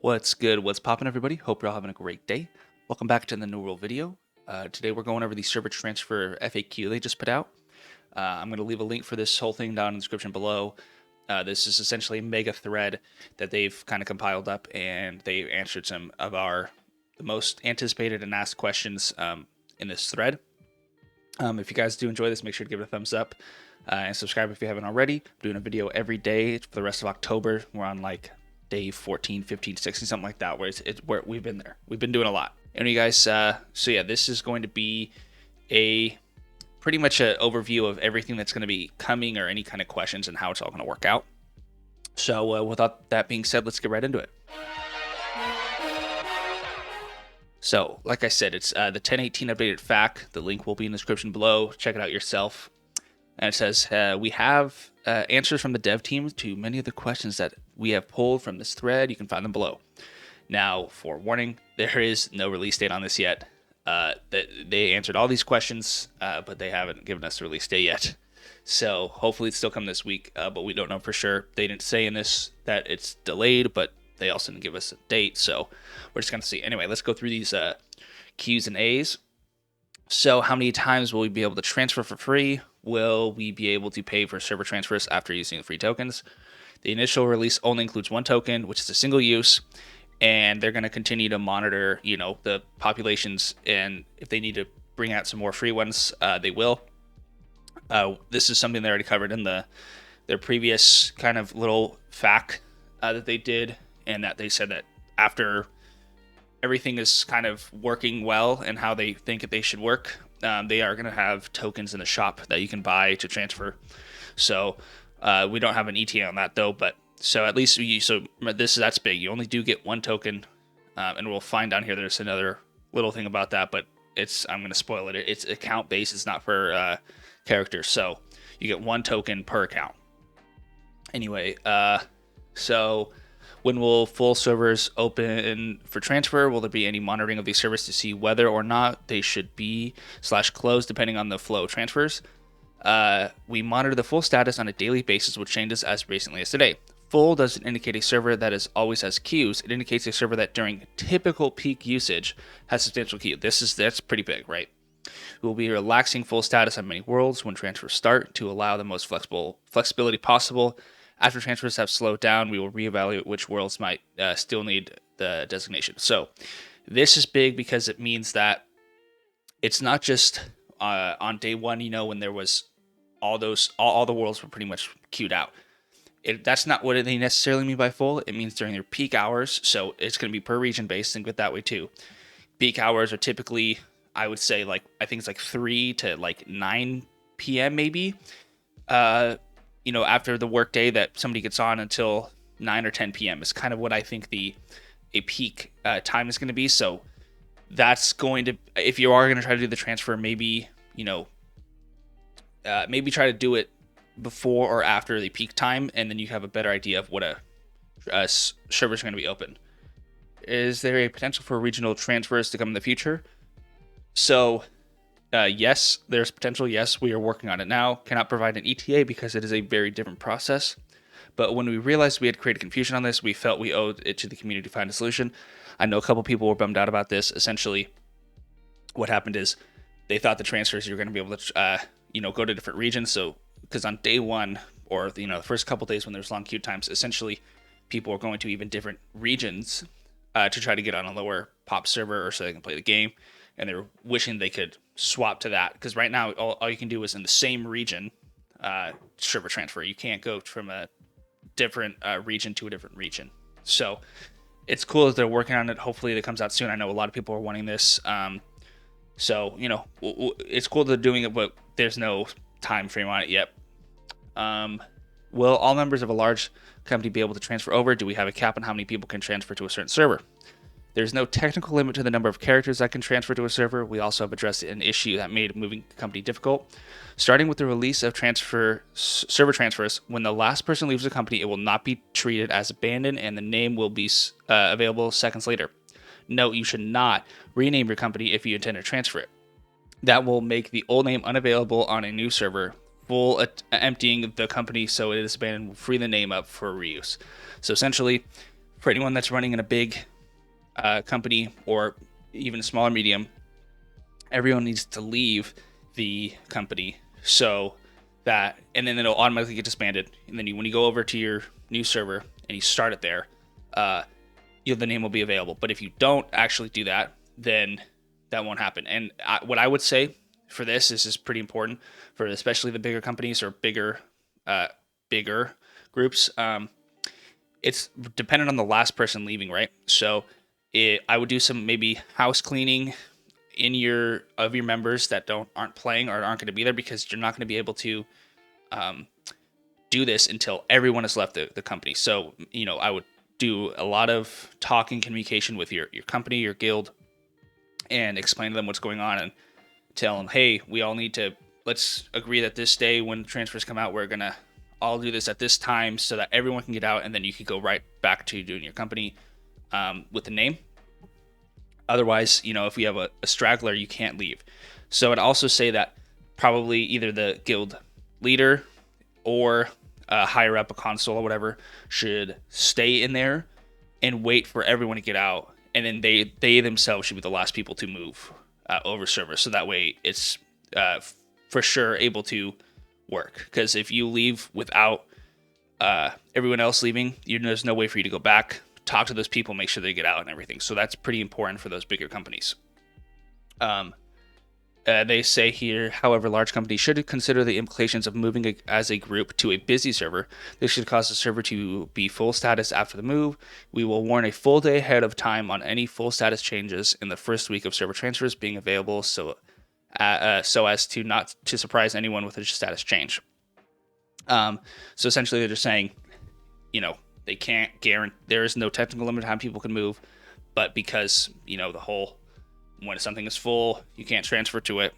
What's good? What's poppin', everybody? Hope you're all having a great day. Welcome back to the New World video. Today we're going over the server transfer FAQ they just put out. I'm going to leave a link for this whole thing down in the description below. This is essentially a mega thread that they've kind of compiled up, and they answered some of the most anticipated and asked questions in this thread. If you guys do enjoy this, make sure to give it a thumbs up and subscribe if you haven't already. I'm doing a video every day for the rest of October. We're on like day 14, 15, 16, something like that, where we've been there. We've been doing a lot. Anyway, guys, so yeah, this is going to be a pretty much an overview of everything that's going to be coming, or any kind of questions, and how it's all going to work out. So without that being said, let's get right into it. So, like I said, it's the 10.18 updated FAQ. The link will be in the description below. Check it out yourself. And it says, we have answers from the dev team to many of the questions that we have pulled from this thread. You can find them below. Now, for warning, there is no release date on this yet. They answered all these questions, but they haven't given us a release date yet. So hopefully it's still coming this week, but we don't know for sure. They didn't say in this that it's delayed, but they also didn't give us a date. So we're just going to see. Anyway, let's go through these Q's and A's. So how many times will we be able to transfer for free? Will we be able to pay for server transfers after using the free tokens? The initial release only includes one token, which is a single use, and they're going to continue to monitor, the populations, and if they need to bring out some more free ones, they will. This is something they already covered in their previous kind of little FAQ that they did, and that they said that after everything is kind of working well and how they think that they should work, they are going to have tokens in the shop that you can buy to transfer. So we don't have an ETA on that though, but so at least that's big. You only do get one token, and we'll find down here there's another little thing about that, but I'm going to spoil it. It's account based. It's not for characters. So you get one token per account. Anyway, so when will full servers open for transfer? Will there be any monitoring of these servers to see whether or not they should be /closed depending on the flow of transfers? We monitor the full status on a daily basis, which changes as recently as today. Full doesn't indicate a server that always has queues. It indicates a server that during typical peak usage has substantial queue. That's pretty big, right? We will be relaxing full status on many worlds when transfers start to allow the most flexibility possible. After transfers have slowed down, we will reevaluate which worlds might still need the designation. So this is big because it means that it's not just on day one, when there was all the worlds were pretty much queued out. That's not what they necessarily mean by full. It means during their peak hours. So it's going to be per region based. Think of it that way too. Peak hours are typically, I would say, I think it's 3 to 9 p.m. maybe. After the workday that somebody gets on until 9 or 10 p.m. is kind of what I think a peak time is going to be. So that's going to, if you are going to try to do the transfer, maybe try to do it before or after the peak time, and then you have a better idea of what a server is going to be open. Is there a potential for regional transfers to come in the future? So yes, there's potential. Yes, we are working on it now. Cannot provide an ETA because it is a very different process. But when we realized we had created confusion on this, we felt we owed it to the community to find a solution. I know a couple people were bummed out about this. Essentially, what happened is they thought the transfers, you're going to be able to, go to different regions. So, because on day one, or the first couple days when there's long queue times, essentially people are going to even different regions to try to get on a lower pop server, or so they can play the game. And they're wishing they could swap to that, because right now all you can do is in the same region server transfer. You can't go from a different region to a different region. So it's cool that they're working on it. Hopefully it comes out soon. I know a lot of people are wanting this. So it's cool they're doing it, but there's no time frame on it yet. Will all members of a large company be able to transfer over? Do we have a cap on how many people can transfer to a certain server? There's no technical limit to the number of characters that can transfer to a server. We also have addressed an issue that made moving the company difficult. Starting with the release of server transfers, when the last person leaves the company, it will not be treated as abandoned, and the name will be available seconds later. Note, you should not rename your company if you intend to transfer it. That will make the old name unavailable on a new server, emptying the company so it is abandoned. Will free the name up for reuse. So essentially, for anyone that's running in a big company or even small or medium, everyone needs to leave the company so that, and then it'll automatically get disbanded. And then when you go over to your new server and you start it there, the name will be available. But if you don't actually do that, then that won't happen. And what I would say for this is pretty important for especially the bigger companies or bigger groups. It's dependent on the last person leaving, right? So I would do some maybe house cleaning of your members that aren't playing or aren't going to be there, because you're not going to be able to do this until everyone has left the company. So I would do a lot of talking, communication with your company, your guild, and explain to them what's going on and tell them, hey, let's agree that this day when transfers come out, we're going to all do this at this time so that everyone can get out, and then you can go right back to doing your company with the name. Otherwise, if we have a straggler, you can't leave. So I'd also say that probably either the guild leader or higher up, a consul or whatever, should stay in there and wait for everyone to get out, and then they themselves should be the last people to move over server. So that way it's for sure able to work. Because if you leave without everyone else leaving, there's no way for you to go back, talk to those people, make sure they get out and everything. So that's pretty important for those bigger companies. They say here, however, large companies should consider the implications of moving as a group to a busy server. This should cause the server to be full status after the move. We will warn a full day ahead of time on any full status changes in the first week of server transfers being available, so as to not to surprise anyone with a status change. So essentially they're just saying, they can't guarantee, there is no technical limit on how people can move, but because, the whole, when something is full, you can't transfer to it.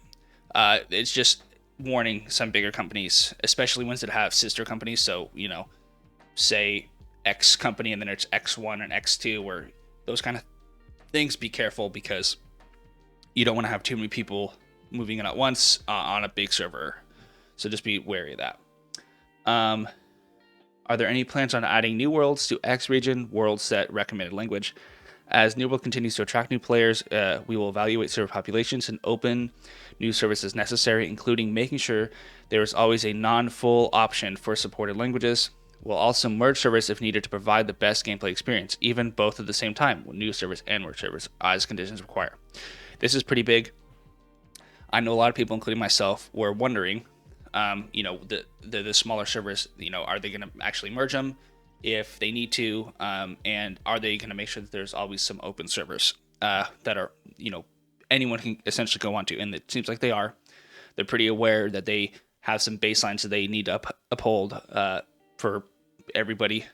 It's just warning some bigger companies, especially ones that have sister companies. So, say X company and then it's X1 and X2, or those kind of things. Be careful, because you don't want to have too many people moving in at once on a big server. So just be wary of that. Are there any plans on adding new worlds to X region world set recommended language? As New World continues to attract new players, we will evaluate server populations and open new services necessary, including making sure there is always a non-full option for supported languages. We'll also merge servers if needed to provide the best gameplay experience, even both at the same time, with new servers and merge servers, as conditions require. This is pretty big. I know a lot of people, including myself, were wondering, the smaller servers, are they going to actually merge them if they need to, and are they going to make sure that there's always some open servers that are, anyone can essentially go onto? And it seems like they are. They're pretty aware that they have some baselines that they need to uphold for everybody.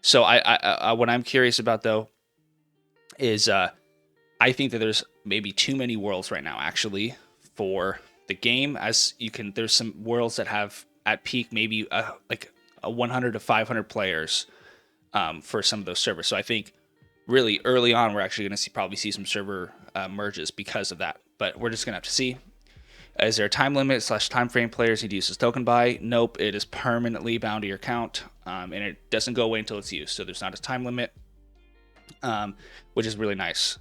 So I what I'm curious about, though, is I think that there's maybe too many worlds right now, actually, for the game. As you can, there's some worlds that have at peak maybe like a 100 to 500 players for some of those servers. So I think really early on, we're actually going to probably see some server merges because of that. But we're just going to have to see. Is there a time limit / time frame players need to use this token by? Nope, it is permanently bound to your account, and it doesn't go away until it's used. So there's not a time limit, which is really nice.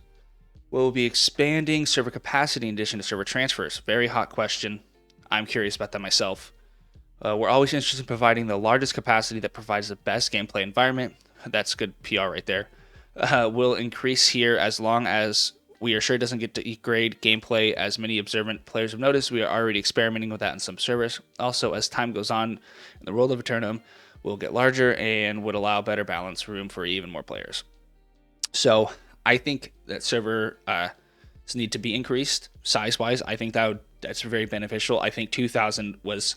We'll be expanding server capacity in addition to server transfers. Very hot question. I'm curious about that myself. We're always interested in providing the largest capacity that provides the best gameplay environment. That's good PR right there. We'll increase here as long as we are sure it doesn't get to degrade gameplay. As many observant players have noticed, we are already experimenting with that in some servers. Also, as time goes on in the world of Eternum, will get larger and would allow better balance, room for even more players. So I think that server need to be increased size-wise. I think that's very beneficial. I think 2,000 was,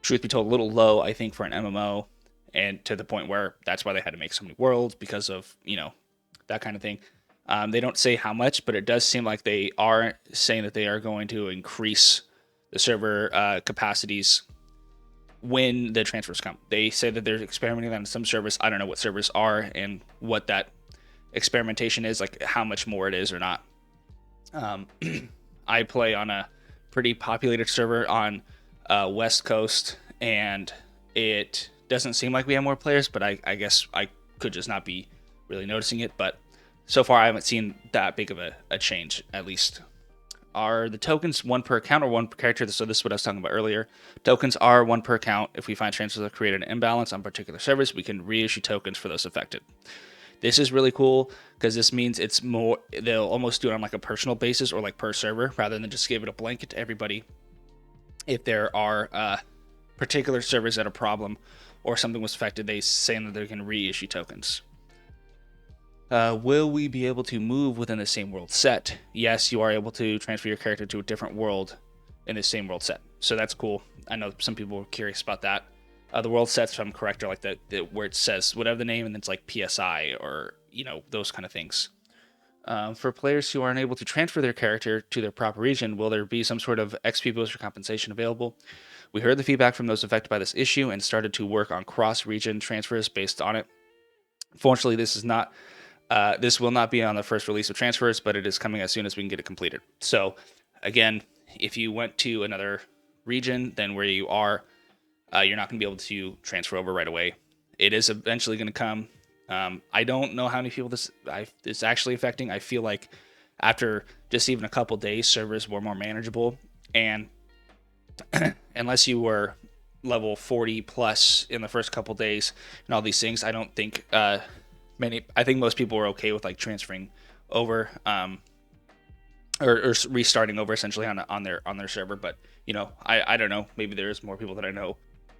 truth be told, a little low, I think, for an MMO, and to the point where that's why they had to make so many worlds, because of, that kind of thing. They don't say how much, but it does seem like they are saying that they are going to increase the server capacities when the transfers come. They say that they're experimenting on some servers. I don't know what servers are and what that experimentation is, like how much more it is or not. I play on a pretty populated server on West Coast, and it doesn't seem like we have more players, but I guess I could just not be really noticing it. But so far, I haven't seen that big of a change, at least. Are the tokens one per account or one per character? So this is what I was talking about earlier. Tokens are one per account. If we find transfers that create an imbalance on particular servers, we can reissue tokens for those affected. This is really cool because this means it's more, they'll almost do it on like a personal basis or like per server rather than just give it a blanket to everybody. If there are particular servers that are a problem or something was affected, they say that they can reissue tokens. Will we be able to move within the same world set? Yes, you are able to transfer your character to a different world in the same world set. So that's cool. I know some people were curious about that. The world sets, if I'm correct, are like the where it says whatever the name, and it's like PSI or, you know, those kind of things. For players who aren't able to transfer their character to their proper region, will there be some sort of XP boost or compensation available? We heard the feedback from those affected by this issue and started to work on cross-region transfers based on it. Fortunately, this will not be on the first release of transfers, but it is coming as soon as we can get it completed. So, again, if you went to another region than where you are, you're not going to be able to transfer over right away. It is eventually going to come. I don't know how many people this is actually affecting. I feel like after just even a couple days, servers were more manageable. And unless you were level 40 plus in the first couple days and all these things, I don't think I think most people were okay with like transferring over or restarting over essentially on their server. But you know, I don't know. Maybe there's more people that I know.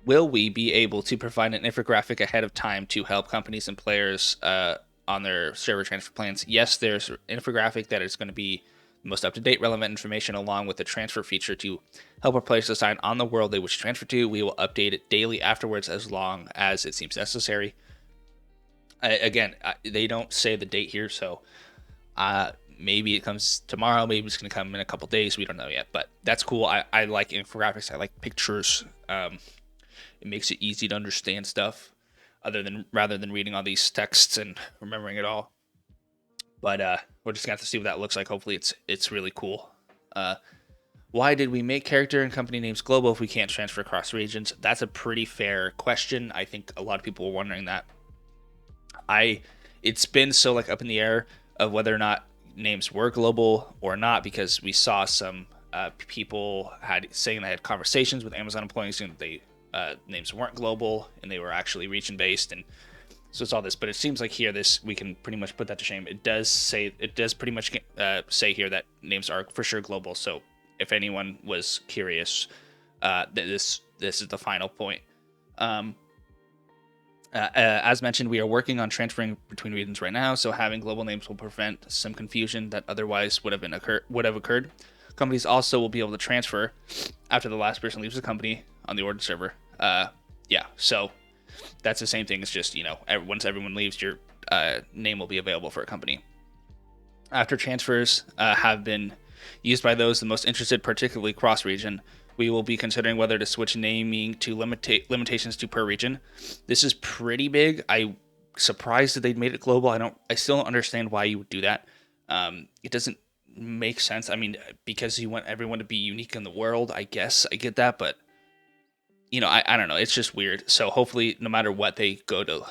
Will we be able to provide an infographic ahead of time to help companies and players on their server transfer plans? Yes, there's an infographic that is going to be the most up-to-date relevant information along with the transfer feature to help our players decide on the world they wish to transfer to. We will update it daily afterwards as long as it seems necessary. Again, they don't say the date here, so maybe it comes tomorrow, maybe it's going to come in a couple days. We don't know yet, but that's cool. I like infographics. I like pictures. It makes it easy to understand stuff rather than reading all these texts and remembering it all. But we're just going to have to see what that looks like. Hopefully it's really cool. Why did we make character and company names global if we can't transfer across regions? That's a pretty fair question. I think a lot of people were wondering that. It's been so like up in the air of whether or not names were global or not, because we saw some people saying they had conversations with Amazon employees saying that they names weren't global and they were actually region based, and so it's all this. But it seems like here we can pretty much put that to shame. It does pretty much say here that names are for sure global. So if anyone was curious, this is the final point. As mentioned, we are working on transferring between regions right now, so having global names will prevent some confusion that otherwise would have occurred. Companies also will be able to transfer after the last person leaves the company on the origin server. So that's the same thing. It's just, once everyone leaves, your name will be available for a company. After transfers have been used by those the most interested, particularly cross-region, we will be considering whether to switch naming to limitations to per region. This is pretty big. I'm surprised that they made it global. I still don't understand why you would do that. It doesn't make sense. I mean, because you want everyone to be unique in the world, I guess I get that, but I don't know. It's just weird. So hopefully, no matter what they go to,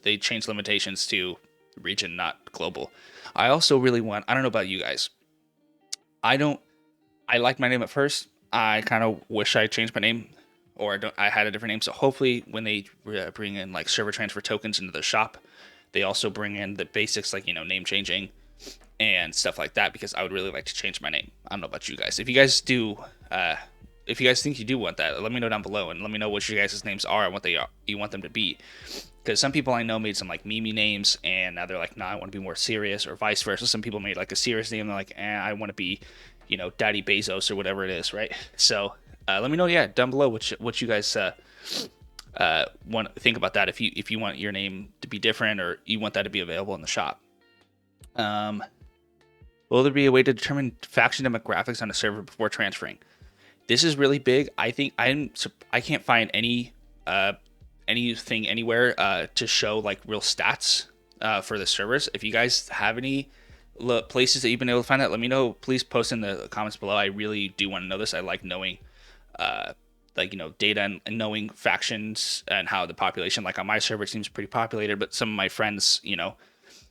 they change limitations to region, not global. I also really want. I don't know about you guys. I liked my name at first. I kind of wish I changed my name, or I had a different name. So hopefully, when they bring in like server transfer tokens into the shop, they also bring in the basics like name changing and stuff like that, because I would really like to change my name. I don't know about you guys. If you guys do, if you guys think you do want that, let me know down below and let me know what your guys' names are and what you want them to be. Because some people I know made some like meme names, and now they're like, nah, I want to be more serious, or vice versa. Some people made like a serious name, and they're like, I want to be, Daddy Bezos or whatever it is, right? So let me know, down below what you guys want to think about that. If you want your name to be different, or you want that to be available in the shop. Will there be a way to determine faction demographics on a server before transferring? This is really big. I think I can't find anything anywhere to show like real stats for the servers. If you guys have any places that you've been able to find that, let me know. Please post in the comments below. I really do want to know this. I like knowing like, data and knowing factions and how the population, like on my server, seems pretty populated, but some of my friends,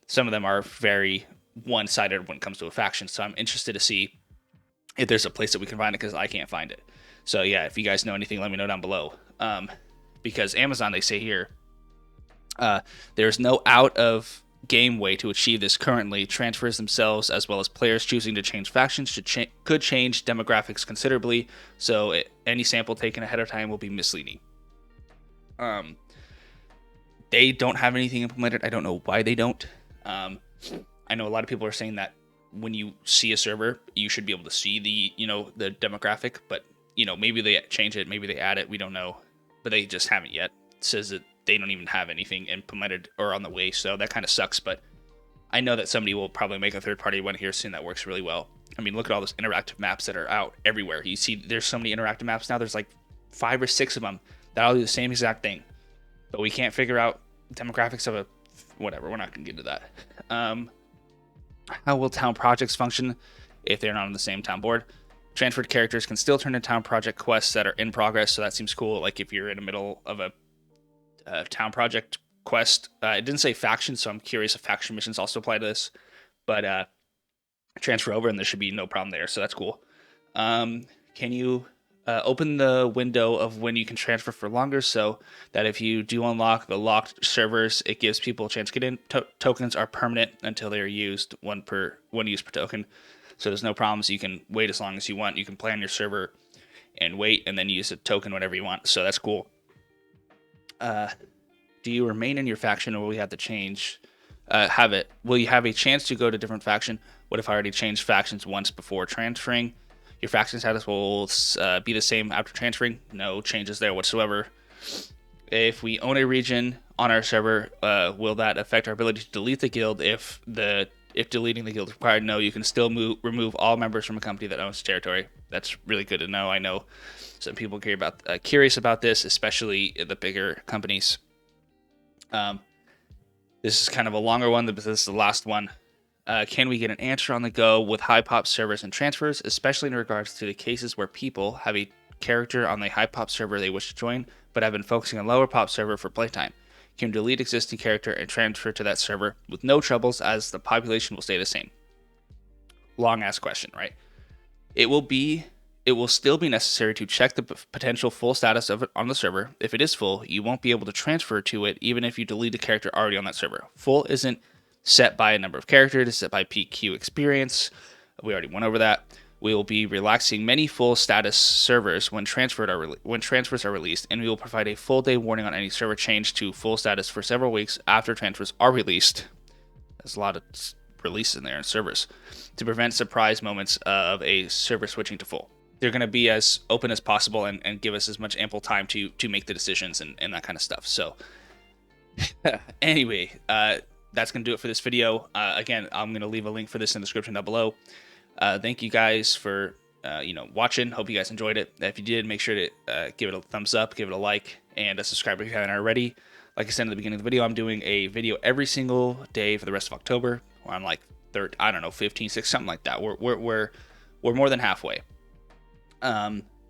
some of them are very one-sided when it comes to a faction. So I'm interested to see if there's a place that we can find it, because I can't find it. So yeah, if you guys know anything, let me know down below. Because Amazon, they say here, there's no out of game way to achieve this currently. Transfers themselves, as well as players choosing to change factions, could change demographics considerably. So any sample taken ahead of time will be misleading. They don't have anything implemented. I don't know why they don't. I know a lot of people are saying that when you see a server, you should be able to see the the demographic, but maybe they change it, maybe they add it. We don't know, but they just haven't yet. It says that they don't even have anything implemented or on the way, so that kind of sucks. But I know that somebody will probably make a third-party one here soon that works really well. I mean, look at all those interactive maps that are out everywhere. You see, there's so many interactive maps now. There's like 5 or 6 of them that all do the same exact thing, but we can't figure out demographics of a whatever. We're not gonna get into that. How will town projects function if they're not on the same town board? Transferred characters can still turn in town project quests that are in progress, so that seems cool. Like if you're in the middle of a town project quest, it didn't say faction, so I'm curious if faction missions also apply to this. But transfer over, and there should be no problem there, so that's cool. Can you open the window of when you can transfer for longer, so that if you do unlock the locked servers, it gives people a chance to get in. Tokens are permanent until they are used, one use per token. So there's no problems. You can wait as long as you want. You can play on your server and wait, and then use a token whenever you want. So that's cool. Do you remain in your faction, or will you have to change? Will you have a chance to go to different faction? What if I already changed factions once before transferring? Your faction status will be the same after transferring. No changes there whatsoever. If we own a region on our server, will that affect our ability to delete the guild if deleting the guild is required? No, you can still remove all members from a company that owns territory. That's really good to know. I know some people curious about this, especially the bigger companies. This is kind of a longer one, but this is the last one. Can we get an answer on the go with high pop servers and transfers, especially in regards to the cases where people have a character on the high pop server they wish to join, but have been focusing on lower pop server for playtime? Can you delete existing character and transfer to that server with no troubles, as the population will stay the same? Long ass question, right? It will still be necessary to check the potential full status of it on the server. If it is full, you won't be able to transfer to it even if you delete a character already on that server. Full isn't set by a number of characters, it's set by PQ experience. We already went over that. We will be relaxing many full status servers when transfers are released, and we will provide a full day warning on any server change to full status for several weeks after transfers are released. There's a lot of release in there in servers to prevent surprise moments of a server switching to full. They're going to be as open as possible and give us as much ample time to make the decisions and that kind of stuff. So anyway, that's going to do it for this video. Again, I'm going to leave a link for this in the description down below. Thank you guys for watching. Hope you guys enjoyed it. If you did, make sure to give it a thumbs up, give it a like, and subscribe if you haven't already. Like I said in the beginning of the video, I'm doing a video every single day for the rest of October. I'm like 15, 6, something like that. We're more than halfway.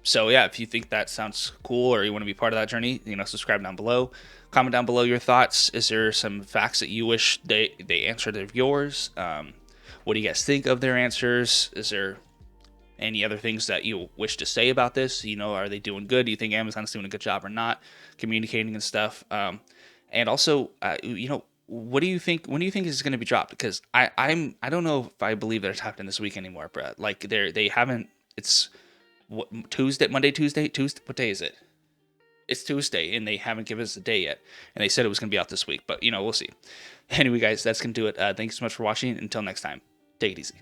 So yeah, if you think that sounds cool or you want to be part of that journey, subscribe down below. Comment down below your thoughts. Is there some facts that you wish they answered of yours? What do you guys think of their answers? Is there any other things that you wish to say about this? Are they doing good? Do you think Amazon's doing a good job or not communicating and stuff? And also, what do you think? When do you think this is going to be dropped? Because I don't know if I believe that it's happening this week anymore, Brett. Like they haven't. It's Monday, Tuesday. What day is it? It's Tuesday, and they haven't given us a day yet. And they said it was going to be out this week, but we'll see. Anyway, guys, that's going to do it. Thank you so much for watching. Until next time, take it easy.